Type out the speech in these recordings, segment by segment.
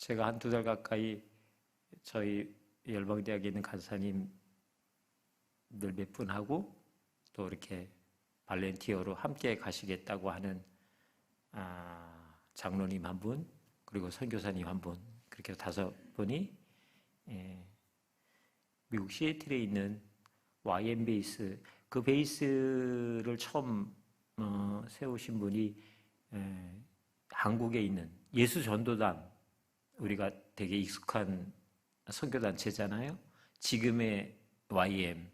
제가 한두 달 가까이 저희 열방대학에 있는 간사님들 몇 분하고 또 이렇게 발렌티어로 함께 가시겠다고 하는 장로님 한 분, 그리고 선교사님 한 분, 그렇게 5분이 미국 시애틀에 있는 YM 베이스, 그 베이스를 처음 세우신 분이 한국에 있는 예수전도단, 우리가 되게 익숙한 선교단체잖아요. 지금의 YM,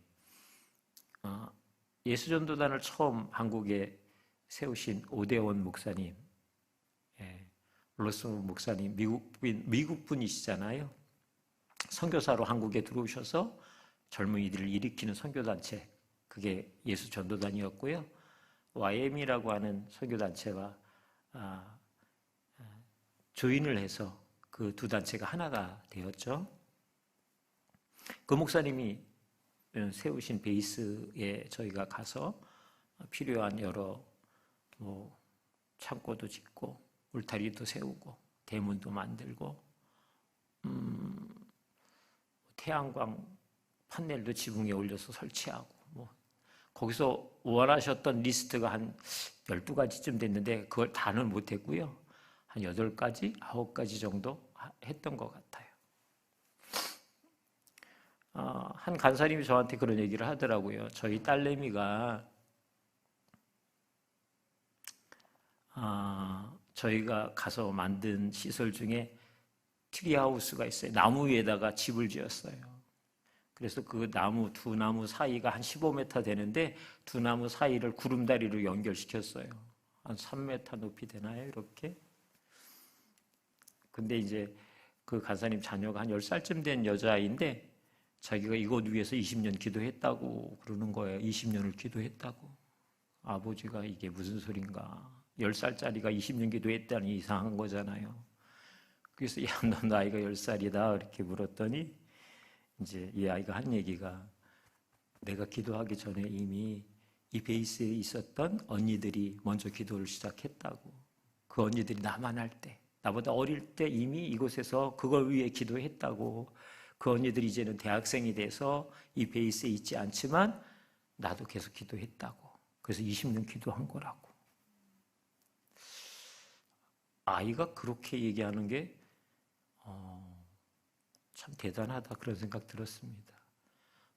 예수전도단을 처음 한국에 세우신 오대원 목사님, 로스 목사님, 미국분이시잖아요. 선교사로 한국에 들어오셔서 젊은이들을 일으키는 선교단체, 그게 예수전도단이었고요. YM이라고 하는 선교단체와 조인을 해서 그 두 단체가 하나가 되었죠. 그 목사님이 세우신 베이스에 저희가 가서 필요한 여러 창고도 짓고 울타리도 세우고 대문도 만들고 태양광 판넬도 지붕에 올려서 설치하고 거기서 원하셨던 리스트가 한 12가지쯤 됐는데 그걸 다는 못했고요. 한 8가지, 9가지 정도 했던 것 같아요. 한 간사님이 저한테 그런 얘기를 하더라고요. 저희 딸내미가 저희가 가서 만든 시설 중에 트리하우스가 있어요. 나무 위에다가 집을 지었어요. 그래서 그 두 나무 사이가 한 15m 되는데 두 나무 사이를 구름다리로 연결시켰어요. 한 3m 높이 되나요? 이렇게. 근데 이제 그 간사님 자녀가 한 10살쯤 된 여자아이인데 자기가 이곳 위해서 20년 기도했다고 그러는 거예요. 20년을 기도했다고. 아버지가 이게 무슨 소린가. 10살짜리가 20년 기도했다니 이상한 거잖아요. 그래서 야, 너 나이가 10살이다 이렇게 물었더니 이제 이 아이가 한 얘기가 내가 기도하기 전에 이미 이 베이스에 있었던 언니들이 먼저 기도를 시작했다고. 그 언니들이 나만 할 때, 나보다 어릴 때 이미 이곳에서 그걸 위해 기도했다고. 그 언니들이 이제는 대학생이 돼서 이 베이스에 있지 않지만 나도 계속 기도했다고. 그래서 20년 기도한 거라고. 아이가 그렇게 얘기하는 게 참 대단하다 그런 생각 들었습니다.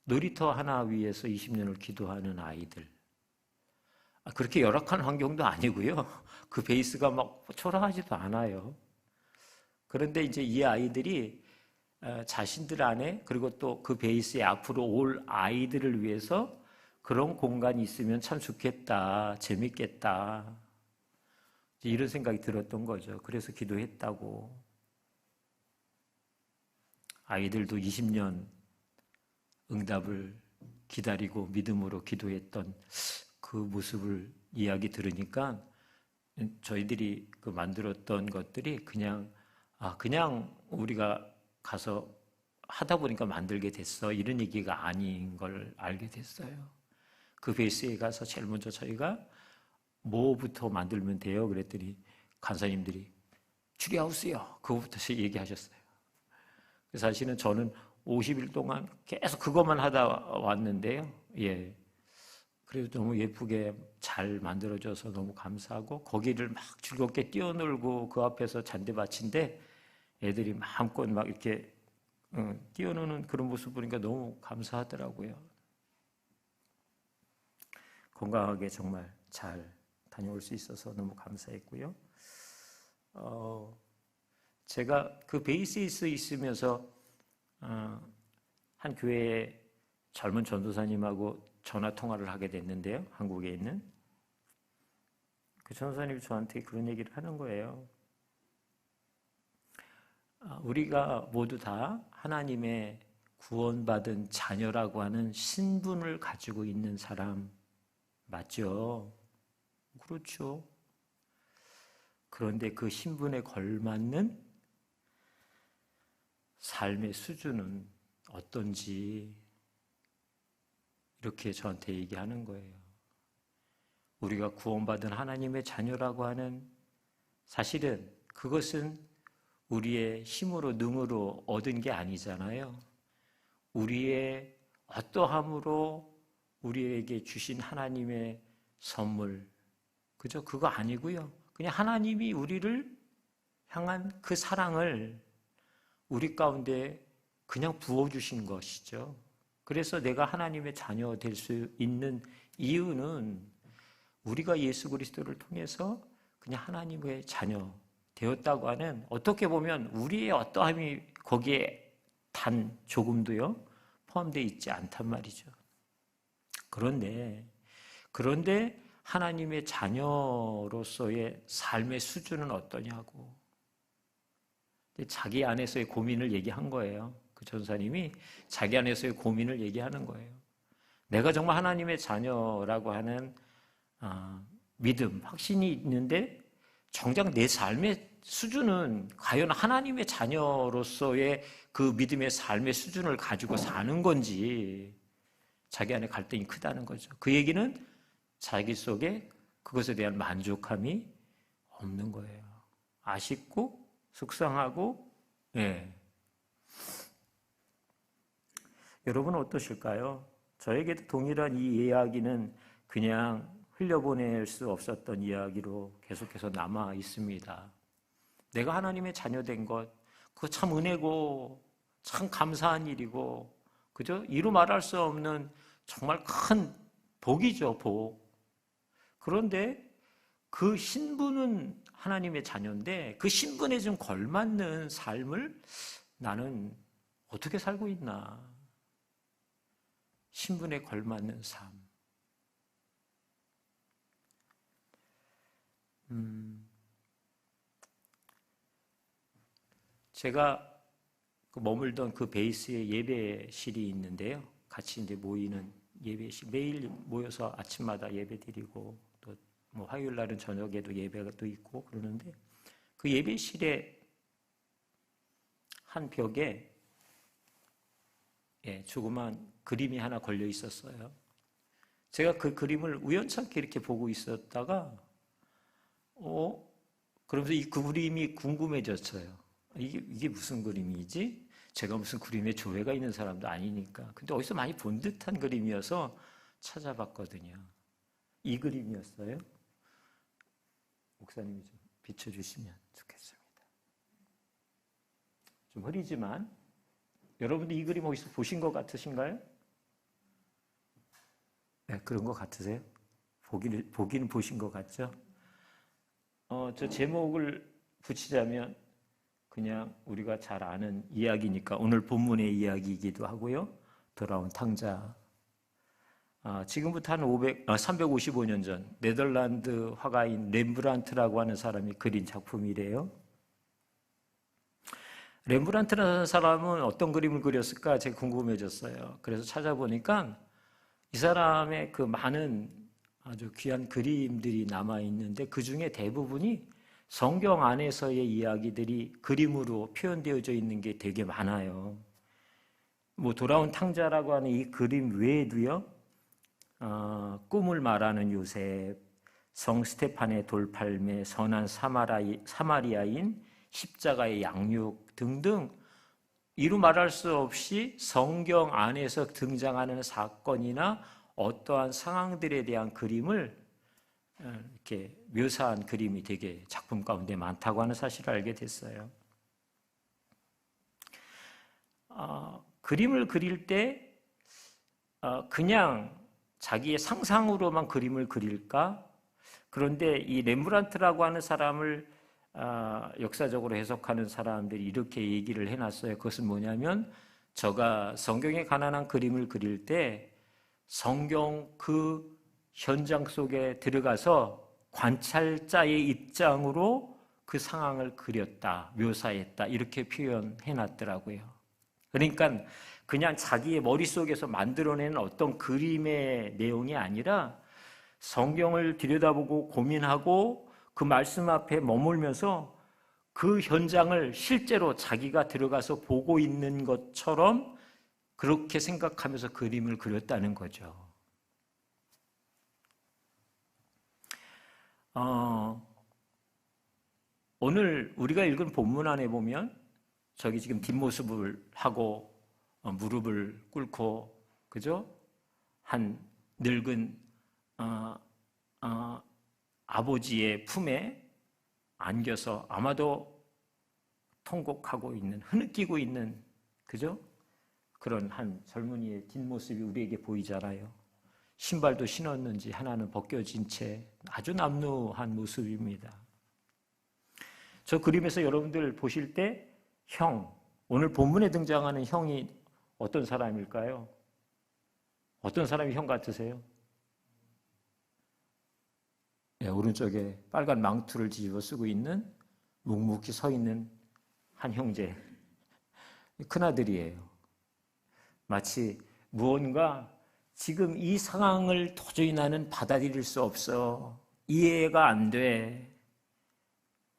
놀이터 하나 위에서 20년을 기도하는 아이들. 그렇게 열악한 환경도 아니고요. 그 베이스가 막 초라하지도 않아요. 그런데 이제 이 아이들이 자신들 안에 그리고 또 그 베이스에 앞으로 올 아이들을 위해서 그런 공간이 있으면 참 좋겠다, 재밌겠다 이런 생각이 들었던 거죠. 그래서 기도했다고. 아이들도 20년 응답을 기다리고 믿음으로 기도했던 그 모습을 이야기 들으니까 저희들이 그 만들었던 것들이 그냥 우리가 가서 하다 보니까 만들게 됐어 이런 얘기가 아닌 걸 알게 됐어요. 그 베이스에 가서 제일 먼저 저희가 뭐부터 만들면 돼요? 그랬더니 간사님들이 트리하우스요. 그거부터 얘기하셨어요. 사실은 저는 50일 동안 계속 그것만 하다 왔는데요. 예. 그래도 너무 예쁘게 잘 만들어져서 너무 감사하고 거기를 막 즐겁게 뛰어놀고 그 앞에서 잔디밭인데 애들이 마음껏 막 이렇게 뛰어노는 그런 모습 보니까 너무 감사하더라고요. 건강하게 정말 잘 다녀올 수 있어서 너무 감사했고요. 제가 그 베이스에 있으면서 한 교회에 젊은 전도사님하고 전화 통화를 하게 됐는데요. 한국에 있는 그 전도사님이 저한테 그런 얘기를 하는 거예요. 우리가 모두 다 하나님의 구원받은 자녀라고 하는 신분을 가지고 있는 사람 맞죠? 그렇죠. 그런데 그 신분에 걸맞는 삶의 수준은 어떤지 이렇게 저한테 얘기하는 거예요. 우리가 구원받은 하나님의 자녀라고 하는 사실은 그것은 우리의 힘으로 능으로 얻은 게 아니잖아요. 우리의 어떠함으로 우리에게 주신 하나님의 선물, 그죠? 그거 아니고요. 그냥 하나님이 우리를 향한 그 사랑을 우리 가운데 그냥 부어주신 것이죠. 그래서 내가 하나님의 자녀 될 수 있는 이유는 우리가 예수 그리스도를 통해서 그냥 하나님의 자녀 되었다고 하는, 어떻게 보면 우리의 어떠함이 거기에 단 조금도요 포함되어 있지 않단 말이죠. 그런데 하나님의 자녀로서의 삶의 수준은 어떠냐고 자기 안에서의 고민을 얘기한 거예요. 그 전사님이 자기 안에서의 고민을 얘기하는 거예요. 내가 정말 하나님의 자녀라고 하는 믿음, 확신이 있는데 정작 내 삶의 수준은 과연 하나님의 자녀로서의 그 믿음의 삶의 수준을 가지고 사는 건지 자기 안에 갈등이 크다는 거죠. 그 얘기는 자기 속에 그것에 대한 만족함이 없는 거예요. 아쉽고 속상하고, 예. 여러분은 어떠실까요? 저에게도 동일한 이 이야기는 그냥 흘려보낼 수 없었던 이야기로 계속해서 남아 있습니다. 내가 하나님의 자녀된 것, 그거 참 은혜고 참 감사한 일이고, 그죠? 이루 말할 수 없는 정말 큰 복이죠, 복. 그런데 그 신분은 하나님의 자녀인데 그 신분에 좀 걸맞는 삶을 나는 어떻게 살고 있나? 신분에 걸맞는 삶. 제가 머물던 그 베이스에 예배실이 있는데요. 같이 이제 모이는 예배실, 매일 모여서 아침마다 예배 드리고 또 뭐 화요일 날은 저녁에도 예배가 또 있고 그러는데 그 예배실에 한 벽에 조그만 그림이 하나 걸려 있었어요. 제가 그 그림을 우연찮게 이렇게 보고 있었다가 그러면서 이 그림이 궁금해졌어요. 이게 무슨 그림이지? 제가 무슨 그림에 조예가 있는 사람도 아니니까. 근데 어디서 많이 본 듯한 그림이어서 찾아봤거든요. 이 그림이었어요. 목사님이 좀 비춰주시면 좋겠습니다. 좀 흐리지만 여러분들 이 그림 어디서 보신 것 같으신가요? 네, 그런 것 같으세요? 보기는 보신 것 같죠? 저 제목을 붙이자면 그냥 우리가 잘 아는 이야기니까 오늘 본문의 이야기이기도 하고요. 돌아온 탕자. 지금부터 한 355년 전 네덜란드 화가인 렘브란트라고 하는 사람이 그린 작품이래요. 렘브란트라는 사람은 어떤 그림을 그렸을까 제가 궁금해졌어요. 그래서 찾아보니까 이 사람의 그 많은 아주 귀한 그림들이 남아있는데 그 중에 대부분이 성경 안에서의 이야기들이 그림으로 표현되어져 있는 게 되게 많아요. 뭐 돌아온 탕자라고 하는 이 그림 외에도요. 꿈을 말하는 요셉, 성 스테판의 돌팔매, 선한 사마리아인, 십자가의 양육 등등 이루 말할 수 없이 성경 안에서 등장하는 사건이나 어떠한 상황들에 대한 그림을 이렇게 묘사한 그림이 되게 작품 가운데 많다고 하는 사실을 알게 됐어요. 그림을 그릴 때 그냥 자기의 상상으로만 그림을 그릴까? 그런데 이 렘브란트라고 하는 사람을 역사적으로 해석하는 사람들이 이렇게 얘기를 해놨어요. 그것은 뭐냐면 저가 성경에 관한 그림을 그릴 때 성경 그 현장 속에 들어가서 관찰자의 입장으로 그 상황을 그렸다, 묘사했다 이렇게 표현해놨더라고요. 그러니까 그냥 자기의 머릿속에서 만들어낸 어떤 그림의 내용이 아니라 성경을 들여다보고 고민하고 그 말씀 앞에 머물면서 그 현장을 실제로 자기가 들어가서 보고 있는 것처럼 그렇게 생각하면서 그림을 그렸다는 거죠. 오늘 우리가 읽은 본문 안에 보면 저기 지금 뒷모습을 하고 무릎을 꿇고, 그죠? 한 늙은 아버지의 품에 안겨서 아마도 통곡하고 있는, 흐느끼고 있는, 그죠? 그런 한 젊은이의 뒷모습이 우리에게 보이잖아요. 신발도 신었는지 하나는 벗겨진 채 아주 남루한 모습입니다. 저 그림에서 여러분들 보실 때 형, 오늘 본문에 등장하는 형이 어떤 사람일까요? 어떤 사람이 형 같으세요? 네, 오른쪽에 빨간 망토를 뒤집어 쓰고 있는, 묵묵히 서 있는 한 형제, 큰아들이에요. 마치 무언가 지금 이 상황을 도저히 나는 받아들일 수 없어, 이해가 안 돼,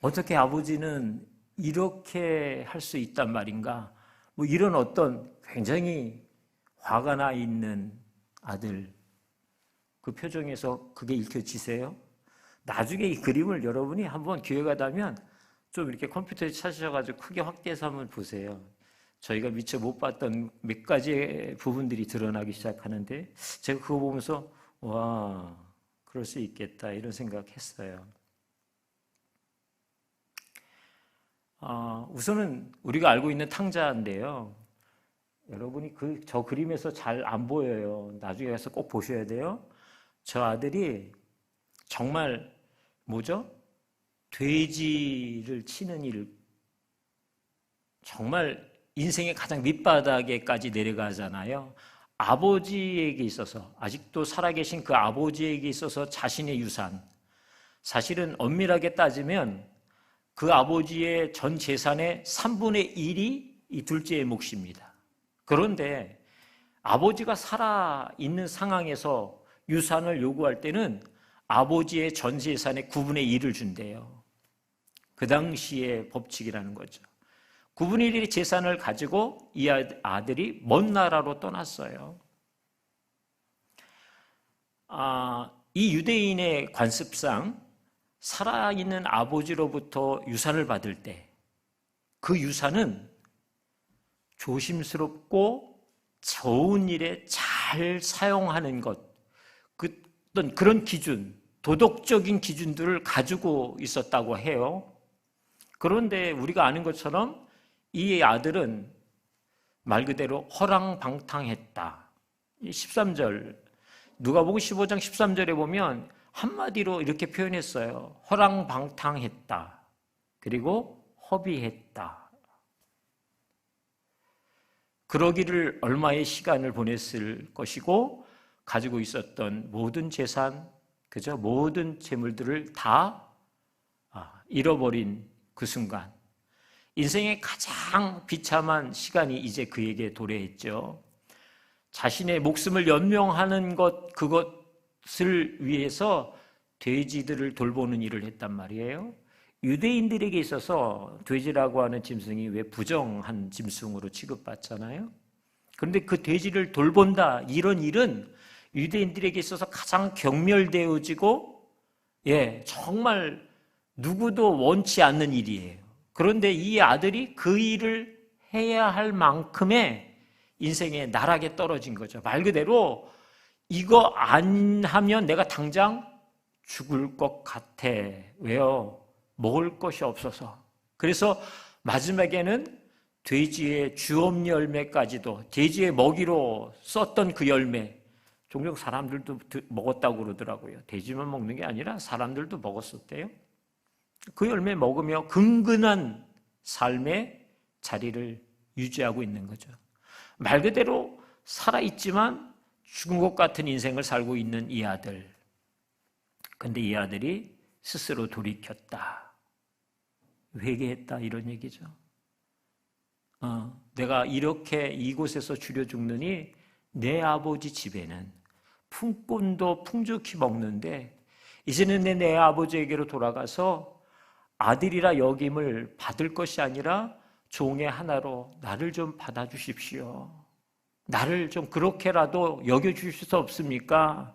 어떻게 아버지는 이렇게 할 수 있단 말인가, 뭐 이런 어떤 굉장히 화가 나 있는 아들, 그 표정에서 그게 읽혀지세요? 나중에 이 그림을 여러분이 한번 기회가 되면 좀 이렇게 컴퓨터에 찾으셔가지고 크게 확대해서 한번 보세요. 저희가 미처 못 봤던 몇 가지의 부분들이 드러나기 시작하는데, 제가 그거 보면서 와, 그럴 수 있겠다 이런 생각했어요. 우선은 우리가 알고 있는 탕자인데요. 여러분이 저 그림에서 잘 안 보여요. 나중에 가서 꼭 보셔야 돼요. 저 아들이 정말 뭐죠? 돼지를 치는 일, 정말 인생의 가장 밑바닥에까지 내려가잖아요. 아버지에게 있어서, 아직도 살아계신 그 아버지에게 있어서 자신의 유산, 사실은 엄밀하게 따지면 그 아버지의 전 재산의 3분의 1이 이 둘째의 몫입니다. 그런데 아버지가 살아있는 상황에서 유산을 요구할 때는 아버지의 전 재산의 9분의 1을 준대요. 그 당시의 법칙이라는 거죠. 9분의 1의 재산을 가지고 이 아들이 먼 나라로 떠났어요. 이 유대인의 관습상 살아있는 아버지로부터 유산을 받을 때 그 유산은 조심스럽고 좋은 일에 잘 사용하는 것, 어떤 그런 기준, 도덕적인 기준들을 가지고 있었다고 해요. 그런데 우리가 아는 것처럼 이 아들은 말 그대로 허랑방탕했다. 13절, 누가복음 15장 13절에 보면 한마디로 이렇게 표현했어요. 허랑방탕했다. 그리고 허비했다. 그러기를 얼마의 시간을 보냈을 것이고, 가지고 있었던 모든 재산, 그저 모든 재물들을 다 잃어버린 그 순간, 인생의 가장 비참한 시간이 이제 그에게 도래했죠. 자신의 목숨을 연명하는 것, 그것을 위해서 돼지들을 돌보는 일을 했단 말이에요. 유대인들에게 있어서 돼지라고 하는 짐승이 왜 부정한 짐승으로 취급받잖아요. 그런데 그 돼지를 돌본다, 이런 일은 유대인들에게 있어서 가장 경멸되어지고, 정말 누구도 원치 않는 일이에요. 그런데 이 아들이 그 일을 해야 할 만큼의 인생의 나락에 떨어진 거죠. 말 그대로 이거 안 하면 내가 당장 죽을 것 같아. 왜요? 먹을 것이 없어서. 그래서 마지막에는 돼지의 주엄 열매까지도, 돼지의 먹이로 썼던 그 열매, 종종 사람들도 먹었다고 그러더라고요. 돼지만 먹는 게 아니라 사람들도 먹었었대요. 그 열매 먹으며 근근한 삶의 자리를 유지하고 있는 거죠. 말 그대로 살아있지만 죽은 것 같은 인생을 살고 있는 이 아들. 근데 이 아들이 스스로 돌이켰다, 회개했다, 이런 얘기죠. 내가 이렇게 이곳에서 죽여 죽느니 내 아버지 집에는 품꾼도 풍족히 먹는데, 이제는 내 아버지에게로 돌아가서 아들이라 여김을 받을 것이 아니라 종의 하나로 나를 좀 받아주십시오. 나를 좀 그렇게라도 여겨주실 수 없습니까?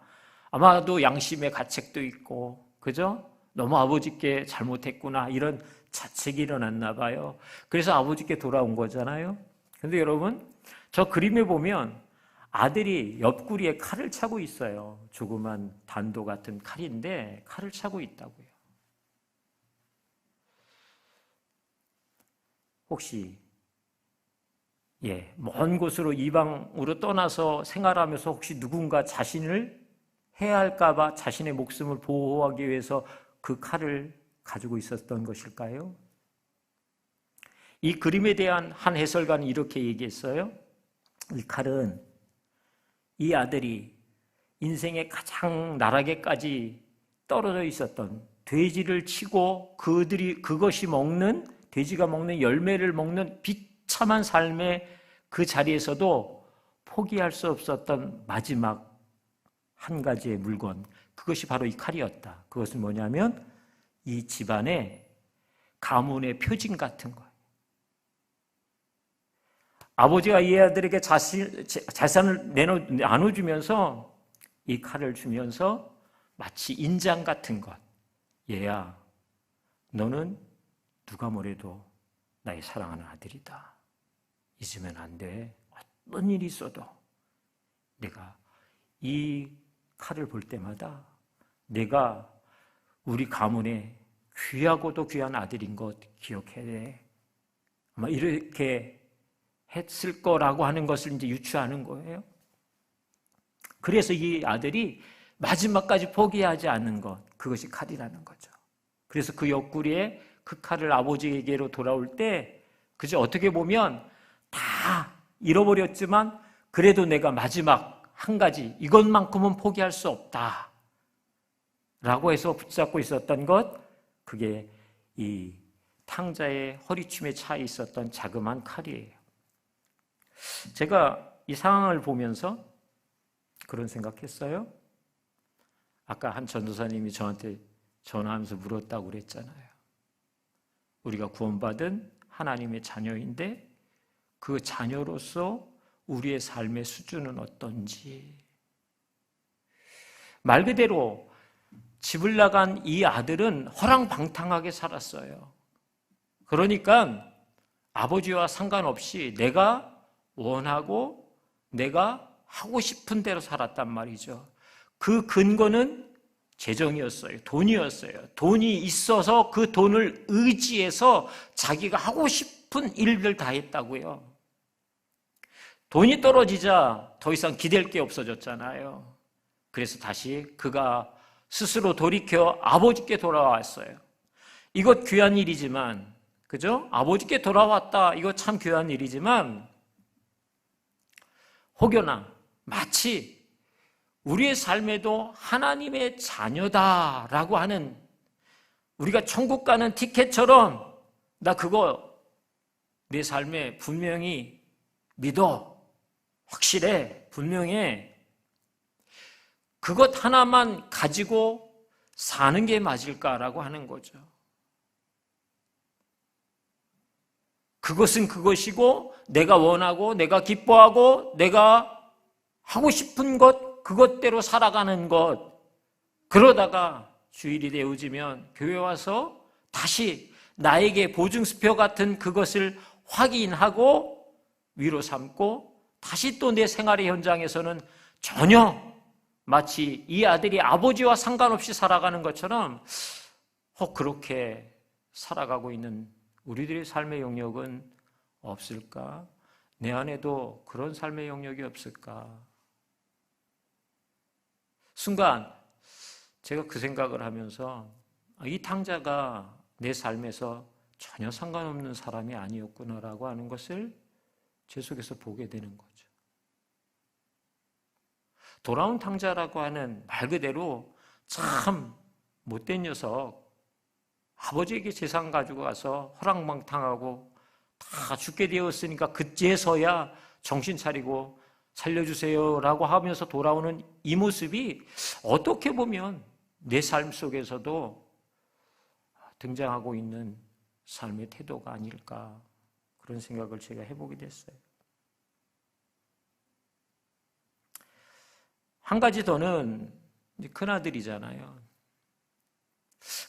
아마도 양심의 가책도 있고, 그죠? 너무 아버지께 잘못했구나, 이런 자책이 일어났나 봐요. 그래서 아버지께 돌아온 거잖아요. 근데 여러분, 저 그림에 보면 아들이 옆구리에 칼을 차고 있어요. 조그만 단도 같은 칼인데 칼을 차고 있다고요. 혹시 먼 곳으로 이방으로 떠나서 생활하면서 혹시 누군가 자신을 해할까 봐 자신의 목숨을 보호하기 위해서 그 칼을 가지고 있었던 것일까요? 이 그림에 대한 한 해설가는 이렇게 얘기했어요. 이 칼은 이 아들이 인생의 가장 나락에까지 떨어져 있었던 돼지를 치고 그것이 먹는, 돼지가 먹는 열매를 먹는 비참한 삶의 그 자리에서도 포기할 수 없었던 마지막 한 가지의 물건, 그것이 바로 이 칼이었다. 그것은 뭐냐면 이 집안의 가문의 표징 같은 거예요. 아버지가 이 아들에게 재산을 나눠주면서 이 칼을 주면서 마치 인장 같은 것. 얘야, 너는 누가 뭐래도 나의 사랑하는 아들이다. 잊으면 안 돼. 어떤 일이 있어도 내가 이 칼을 볼 때마다 내가 우리 가문의 귀하고도 귀한 아들인 것 기억해야 돼. 아마 이렇게 했을 거라고 하는 것을 이제 유추하는 거예요. 그래서 이 아들이 마지막까지 포기하지 않는 것, 그것이 칼이라는 거죠. 그래서 그 옆구리에 그 칼을 아버지에게로 돌아올 때, 그저 어떻게 보면 다 잃어버렸지만 그래도 내가 마지막 한 가지, 이것만큼은 포기할 수 없다 라고 해서 붙잡고 있었던 것, 그게 이 탕자의 허리춤에 차 있었던 자그마한 칼이에요. 제가 이 상황을 보면서 그런 생각했어요. 아까 한 전도사님이 저한테 전화하면서 물었다고 그랬잖아요. 우리가 구원받은 하나님의 자녀인데 그 자녀로서 우리의 삶의 수준은 어떤지. 말 그대로 집을 나간 이 아들은 허랑방탕하게 살았어요. 그러니까 아버지와 상관없이 내가 원하고 내가 하고 싶은 대로 살았단 말이죠. 그 근거는 재정이었어요. 돈이었어요. 돈이 있어서 그 돈을 의지해서 자기가 하고 싶은 일들 다 했다고요. 돈이 떨어지자 더 이상 기댈 게 없어졌잖아요. 그래서 다시 그가 스스로 돌이켜 아버지께 돌아왔어요. 이것 귀한 일이지만, 그죠? 아버지께 돌아왔다. 이거 참 귀한 일이지만 혹여나 마치 우리의 삶에도 하나님의 자녀다라고 하는, 우리가 천국 가는 티켓처럼 나 그거 내 삶에 분명히 믿어, 확실해, 분명해, 그것 하나만 가지고 사는 게 맞을까라고 하는 거죠. 그것은 그것이고 내가 원하고 내가 기뻐하고 내가 하고 싶은 것, 그것대로 살아가는 것. 그러다가 주일이 되어지면 교회 와서 다시 나에게 보증수표 같은 그것을 확인하고 위로 삼고 다시 또 내 생활의 현장에서는 전혀 마치 이 아들이 아버지와 상관없이 살아가는 것처럼 그렇게 살아가고 있는 우리들의 삶의 영역은 없을까? 내 안에도 그런 삶의 영역이 없을까? 순간 제가 그 생각을 하면서 이 탕자가 내 삶에서 전혀 상관없는 사람이 아니었구나라고 하는 것을 제 속에서 보게 되는 거죠. 돌아온 탕자라고 하는 말 그대로 참 못된 녀석, 아버지에게 재산 가지고 가서 허랑방탕하고 다 죽게 되었으니까 그제서야 정신 차리고 살려주세요라고 하면서 돌아오는 이 모습이 어떻게 보면 내 삶 속에서도 등장하고 있는 삶의 태도가 아닐까, 그런 생각을 제가 해보게 됐어요. 한 가지 더는 큰아들이잖아요.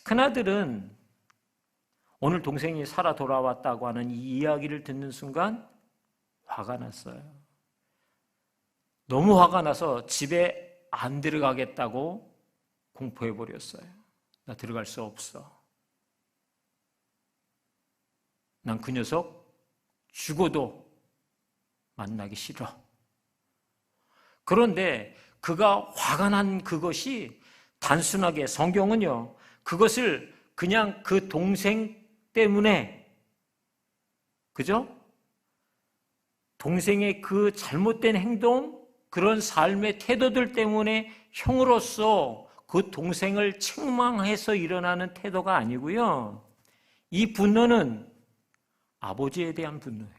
큰아들은 오늘 동생이 살아 돌아왔다고 하는 이 이야기를 듣는 순간 화가 났어요. 너무 화가 나서 집에 안 들어가겠다고 공포해버렸어요. 나 들어갈 수 없어. 난 그 녀석 죽어도 만나기 싫어. 그런데 그가 화가 난 그것이 단순하게 성경은요, 그것을 그냥 그 동생 때문에, 그죠? 동생의 그 잘못된 행동, 그런 삶의 태도들 때문에 형으로서 그 동생을 책망해서 일어나는 태도가 아니고요. 이 분노는 아버지에 대한 분노예요.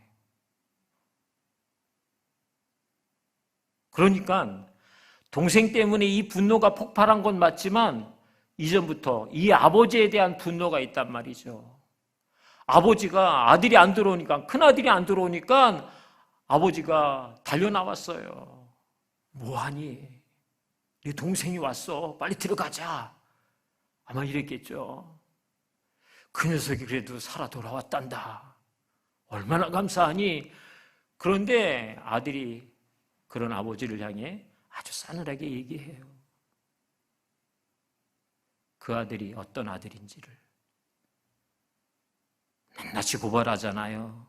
그러니까 동생 때문에 이 분노가 폭발한 건 맞지만 이전부터 이 아버지에 대한 분노가 있단 말이죠. 아버지가 아들이 안 들어오니까, 큰아들이 안 들어오니까 아버지가 달려나왔어요. 뭐하니? 네 동생이 왔어. 빨리 들어가자. 아마 이랬겠죠. 그 녀석이 그래도 살아 돌아왔단다. 얼마나 감사하니? 그런데 아들이 그런 아버지를 향해 아주 싸늘하게 얘기해요. 그 아들이 어떤 아들인지를. 낱낱이 고발하잖아요.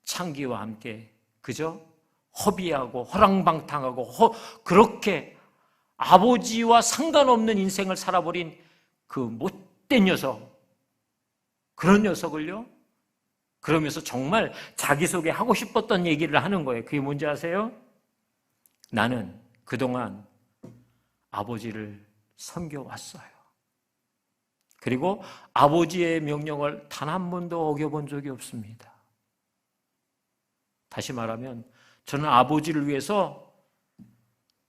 창기와 함께, 그죠? 허비하고 허랑방탕하고 그렇게 아버지와 상관없는 인생을 살아버린 그 못된 녀석, 그런 녀석을요, 그러면서 정말 자기소개 하고 싶었던 얘기를 하는 거예요. 그게 뭔지 아세요? 나는 그동안 아버지를 섬겨왔어요. 그리고 아버지의 명령을 단 한 번도 어겨본 적이 없습니다. 다시 말하면 저는 아버지를 위해서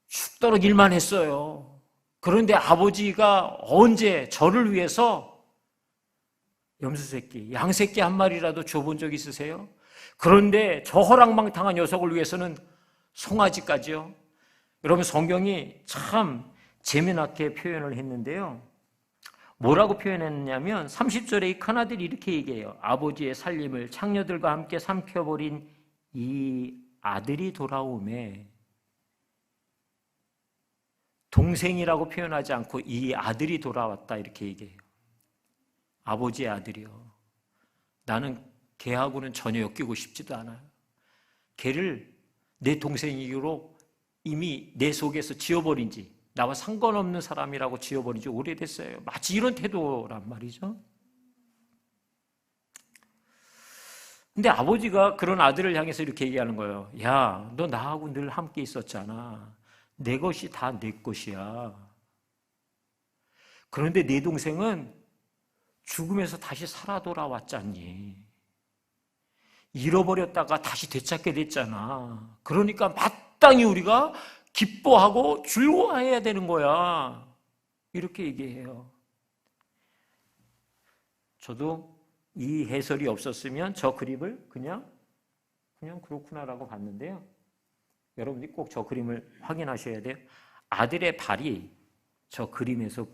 죽도록 일만 했어요. 그런데 아버지가 언제 저를 위해서 염소새끼, 양새끼 한 마리라도 줘본 적 있으세요? 그런데 저 허랑방탕한 녀석을 위해서는 송아지까지요. 여러분, 성경이 참 재미나게 표현을 했는데요. 뭐라고 표현했냐면 30절에 이 큰아들이 이렇게 얘기해요. 아버지의 살림을 창녀들과 함께 삼켜버린 이 아들이 돌아오매, 동생이라고 표현하지 않고 이 아들이 돌아왔다 이렇게 얘기해요. 아버지의 아들이요. 나는 걔하고는 전혀 엮이고 싶지도 않아요. 걔를 내 동생이기로 이미 내 속에서 지워버린 지, 나와 상관없는 사람이라고 지워버린 지 오래됐어요. 마치 이런 태도란 말이죠. 근데 아버지가 그런 아들을 향해서 이렇게 얘기하는 거예요. 야, 너 나하고 늘 함께 있었잖아. 내 것이 다 내 것이야. 그런데 내 동생은 죽음에서 다시 살아 돌아왔잖니. 잃어버렸다가 다시 되찾게 됐잖아. 그러니까 마땅히 우리가 기뻐하고 즐거워해야 되는 거야. 이렇게 얘기해요. 저도 이 해설이 없었으면 저 그림을 그냥 그렇구나라고 봤는데요. 여러분들이 꼭 저 그림을 확인하셔야 돼요. 아들의 발이 저 그림에서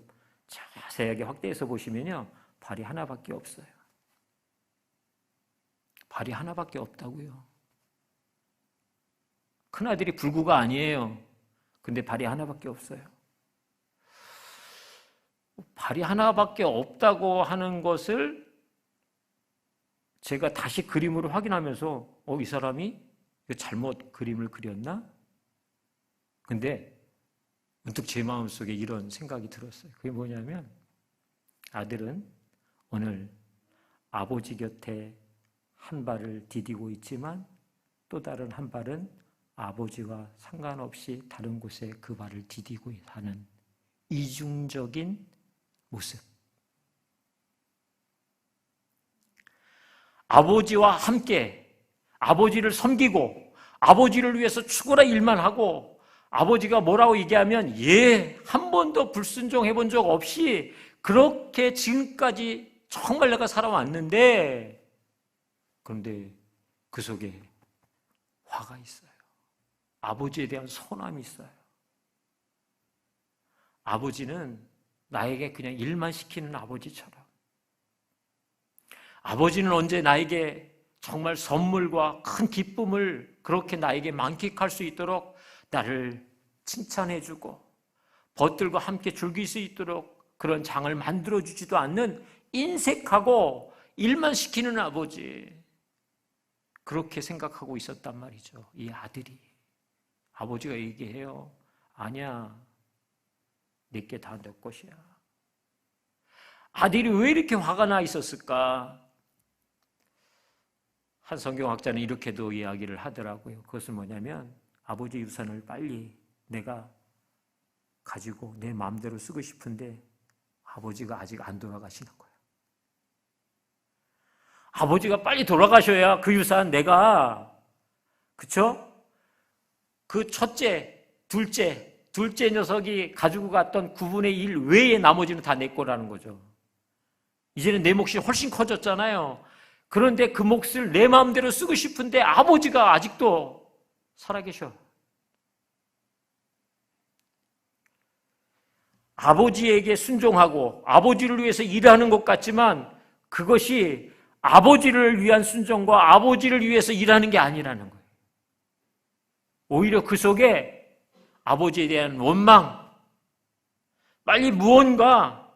자세하게 확대해서 보시면요. 발이 하나밖에 없어요. 발이 하나밖에 없다고요. 큰아들이 불구가 아니에요. 근데 발이 하나밖에 없어요. 발이 하나밖에 없다고 하는 것을 제가 다시 그림으로 확인하면서 이 사람이 잘못 그림을 그렸나? 근데 문득 제 마음속에 이런 생각이 들었어요. 그게 뭐냐면 아들은 오늘 아버지 곁에 한 발을 디디고 있지만 또 다른 한 발은 아버지와 상관없이 다른 곳에 그 발을 디디고 하는 이중적인 모습. 아버지와 함께 아버지를 섬기고 아버지를 위해서 죽어라 일만 하고 아버지가 뭐라고 얘기하면 한 번도 불순종해 본 적 없이 그렇게 지금까지 정말 내가 살아왔는데, 그런데 그 속에 화가 있어요. 아버지에 대한 서운함이 있어요. 아버지는 나에게 그냥 일만 시키는 아버지처럼, 아버지는 언제 나에게 정말 선물과 큰 기쁨을 그렇게 나에게 만끽할 수 있도록 나를 칭찬해주고 벗들과 함께 즐길 수 있도록 그런 장을 만들어주지도 않는 인색하고 일만 시키는 아버지, 그렇게 생각하고 있었단 말이죠. 이 아들이. 아버지가 얘기해요. 아니야, 내게 다 내 것이야. 아들이 왜 이렇게 화가 나 있었을까? 한 성경학자는 이렇게도 이야기를 하더라고요. 그것은 뭐냐면 아버지 유산을 빨리 내가 가지고 내 마음대로 쓰고 싶은데 아버지가 아직 안 돌아가시는 거예요. 아버지가 빨리 돌아가셔야 그 유산 내가, 그쵸? 그 첫째, 둘째 녀석이 가지고 갔던 9분의 1 외에 나머지는 다 내 거라는 거죠. 이제는 내 몫이 훨씬 커졌잖아요. 그런데 그 몫을 내 마음대로 쓰고 싶은데 아버지가 아직도 살아계셔. 아버지에게 순종하고 아버지를 위해서 일하는 것 같지만 그것이 아버지를 위한 순종과 아버지를 위해서 일하는 게 아니라는 거예요. 오히려 그 속에 아버지에 대한 원망, 빨리 무언가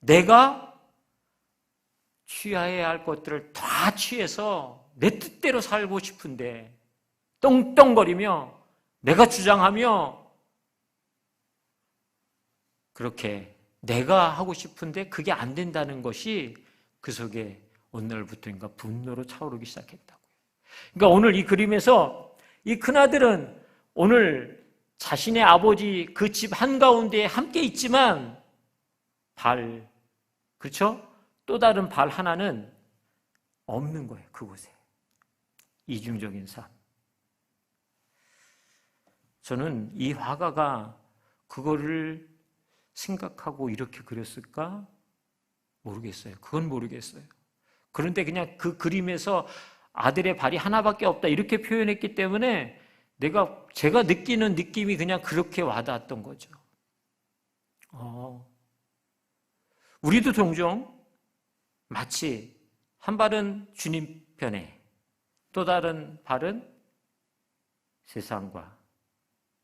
내가 취해야 할 것들을 다 취해서 내 뜻대로 살고 싶은데 떵떵거리며 내가 주장하며 그렇게 내가 하고 싶은데 그게 안 된다는 것이 그 속에 어느 날부터인가 분노로 차오르기 시작했다고요. 그러니까 오늘 이 그림에서 이 큰아들은 오늘 자신의 아버지 그 집 한가운데에 함께 있지만 그렇죠? 또 다른 발 하나는 없는 거예요. 그곳에. 이중적인 삶. 저는 이 화가가 그거를 생각하고 이렇게 그렸을까? 모르겠어요. 그건 모르겠어요. 그런데 그냥 그 그림에서 아들의 발이 하나밖에 없다 이렇게 표현했기 때문에 제가 느끼는 느낌이 그냥 그렇게 와닿았던 거죠. 우리도 종종 마치 한 발은 주님 편에 또 다른 발은 세상과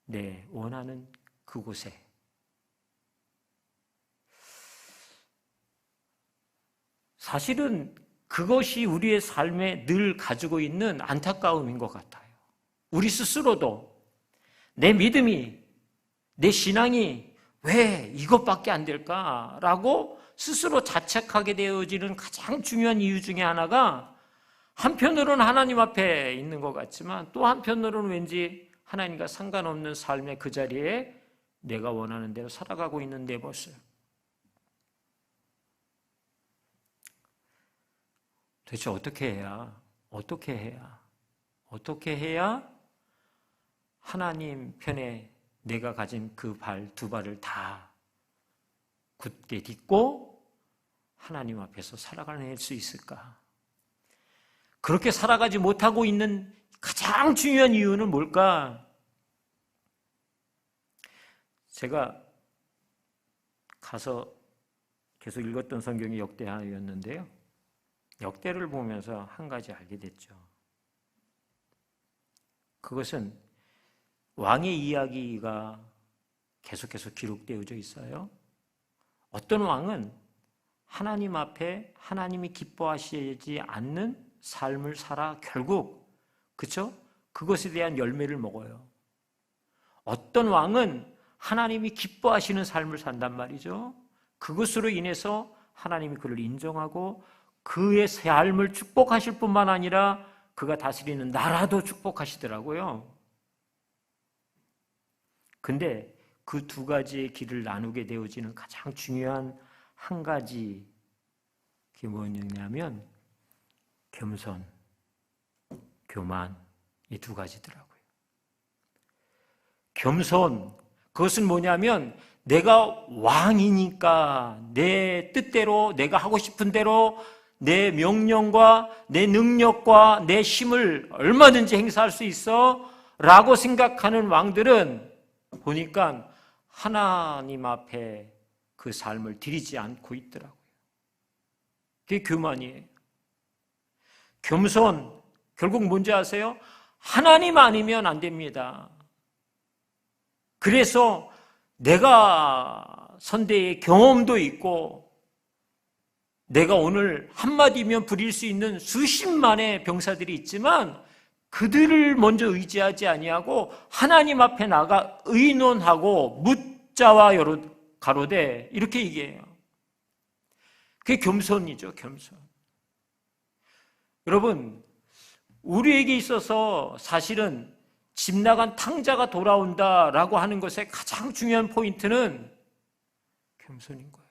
내 원하는 그곳에 사실은 그것이 우리의 삶에 늘 가지고 있는 안타까움인 것 같아요. 우리 스스로도 내 믿음이, 내 신앙이 왜 이것밖에 안 될까라고 스스로 자책하게 되어지는 가장 중요한 이유 중에 하나가 한편으로는 하나님 앞에 있는 것 같지만 또 한편으로는 왠지 하나님과 상관없는 삶의 그 자리에 내가 원하는 대로 살아가고 있는 내 모습. 도대체 어떻게 해야 하나님 편에 내가 가진 그 두 발을 다 굳게 딛고 하나님 앞에서 살아가낼 수 있을까? 그렇게 살아가지 못하고 있는 가장 중요한 이유는 뭘까? 제가 가서 계속 읽었던 성경이 역대하였는데요. 역대를 보면서 한 가지 알게 됐죠. 그것은 왕의 이야기가 계속해서 기록되어져 있어요. 어떤 왕은 하나님 앞에 하나님이 기뻐하시지 않는 삶을 살아 결국 그것에 대한 열매를 먹어요. 어떤 왕은 하나님이 기뻐하시는 삶을 산단 말이죠. 그것으로 인해서 하나님이 그를 인정하고 그의 삶을 축복하실 뿐만 아니라 그가 다스리는 나라도 축복하시더라고요. 근데 그 두 가지의 길을 나누게 되어지는 가장 중요한 한 가지, 그게 뭐냐면 겸손, 교만, 이 두 가지더라고요. 겸손, 그것은 뭐냐면 내가 왕이니까 내 뜻대로 내가 하고 싶은 대로 내 명령과 내 능력과 내 힘을 얼마든지 행사할 수 있어 라고 생각하는 왕들은 보니까 하나님 앞에 그 삶을 드리지 않고 있더라고요. 그게 교만이에요. 겸손, 결국 뭔지 아세요? 하나님 아니면 안 됩니다. 그래서 내가 선대의 경험도 있고 내가 오늘 한마디면 부릴 수 있는 수십만의 병사들이 있지만 그들을 먼저 의지하지 아니하고 하나님 앞에 나가 의논하고 묻자와 가로되 이렇게 얘기해요. 그게 겸손이죠, 겸손. 여러분, 우리에게 있어서 사실은 집 나간 탕자가 돌아온다라고 하는 것의 가장 중요한 포인트는 겸손인 거예요.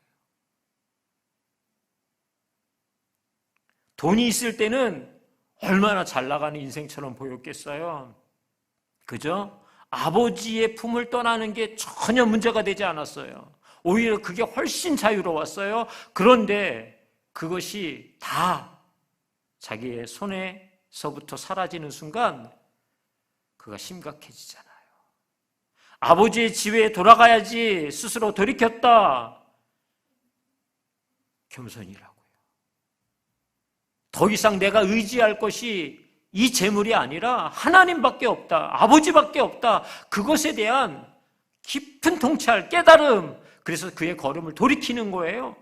돈이 있을 때는 얼마나 잘 나가는 인생처럼 보였겠어요. 그죠? 아버지의 품을 떠나는 게 전혀 문제가 되지 않았어요. 오히려 그게 훨씬 자유로웠어요. 그런데 그것이 다 자기의 손에서부터 사라지는 순간 그가 심각해지잖아요. 아버지의 지위에 돌아가야지 스스로 돌이켰다. 겸손이라고요. 더 이상 내가 의지할 것이 이 재물이 아니라 하나님밖에 없다. 아버지밖에 없다. 그것에 대한 깊은 통찰, 깨달음. 그래서 그의 걸음을 돌이키는 거예요.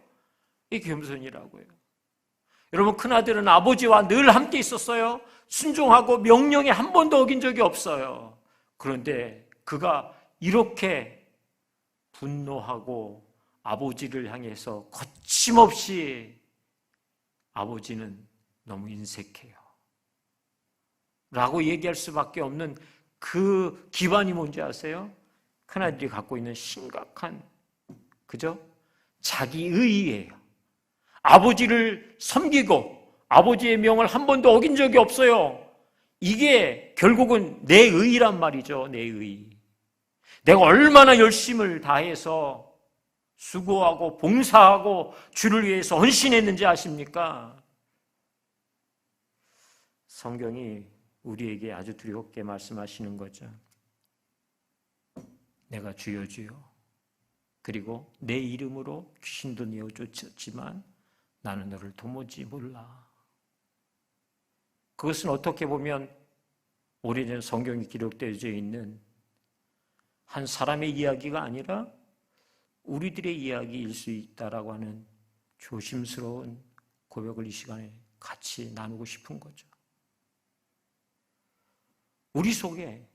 이게 겸손이라고요. 여러분, 큰아들은 아버지와 늘 함께 있었어요. 순종하고 명령에 한 번도 어긴 적이 없어요. 그런데 그가 이렇게 분노하고 아버지를 향해서 거침없이 아버지는 너무 인색해요 라고 얘기할 수밖에 없는 그 기반이 뭔지 아세요? 큰아들이 갖고 있는 심각한, 그죠? 자기의의예요. 아버지를 섬기고 아버지의 명을 한 번도 어긴 적이 없어요. 이게 결국은 내 의의란 말이죠. 내 의의. 내가 얼마나 열심을 다해서 수고하고 봉사하고 주를 위해서 헌신했는지 아십니까? 성경이 우리에게 아주 두렵게 말씀하시는 거죠. 내가 주여 주여 그리고 내 이름으로 귀신도 내어 쫓았지만 나는 너를 도무지 몰라. 그것은 어떻게 보면 오래전 성경에 기록되어져 있는 한 사람의 이야기가 아니라 우리들의 이야기일 수 있다라고 하는 조심스러운 고백을 이 시간에 같이 나누고 싶은 거죠. 우리 속에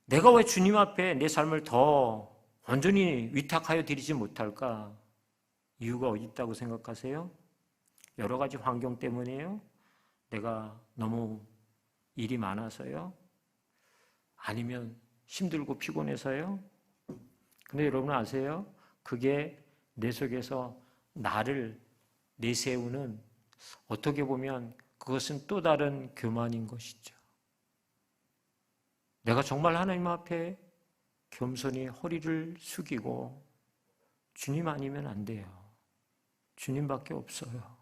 내가 왜 주님 앞에 내 삶을 더 온전히 위탁하여 드리지 못할까? 이유가 어디 있다고 생각하세요? 여러 가지 환경 때문이에요? 내가 너무 일이 많아서요? 아니면 힘들고 피곤해서요? 근데 여러분 아세요? 그게 내 속에서 나를 내세우는, 어떻게 보면 그것은 또 다른 교만인 것이죠. 내가 정말 하나님 앞에 겸손히 허리를 숙이고 주님 아니면 안 돼요. 주님밖에 없어요.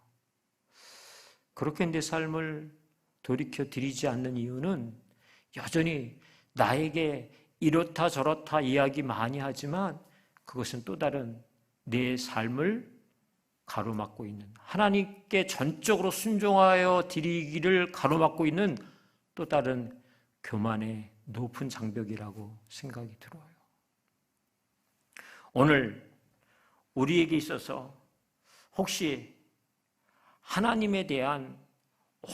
그렇게 내 삶을 돌이켜 드리지 않는 이유는 여전히 나에게 이렇다 저렇다 이야기 많이 하지만 그것은 또 다른 내 삶을 가로막고 있는, 하나님께 전적으로 순종하여 드리기를 가로막고 있는 또 다른 교만의 높은 장벽이라고 생각이 들어요. 오늘 우리에게 있어서 혹시 하나님에 대한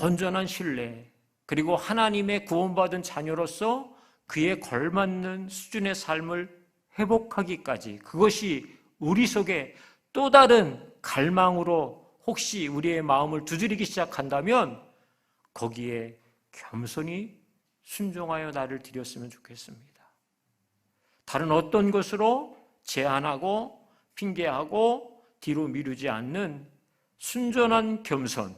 온전한 신뢰, 그리고 하나님의 구원받은 자녀로서 그에 걸맞는 수준의 삶을 회복하기까지, 그것이 우리 속에 또 다른 갈망으로 혹시 우리의 마음을 두드리기 시작한다면 거기에 겸손히 순종하여 나를 드렸으면 좋겠습니다. 다른 어떤 것으로 제한하고 핑계하고 뒤로 미루지 않는 순전한 겸손,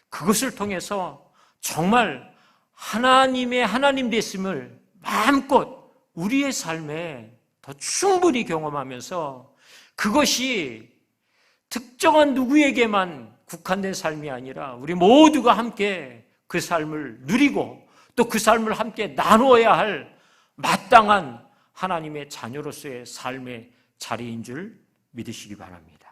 그것을 통해서 정말 하나님의 하나님 됐음을 마음껏 우리의 삶에 더 충분히 경험하면서 그것이 특정한 누구에게만 국한된 삶이 아니라 우리 모두가 함께 그 삶을 누리고 또 그 삶을 함께 나누어야 할 마땅한 하나님의 자녀로서의 삶의 자리인 줄 믿으시기 바랍니다.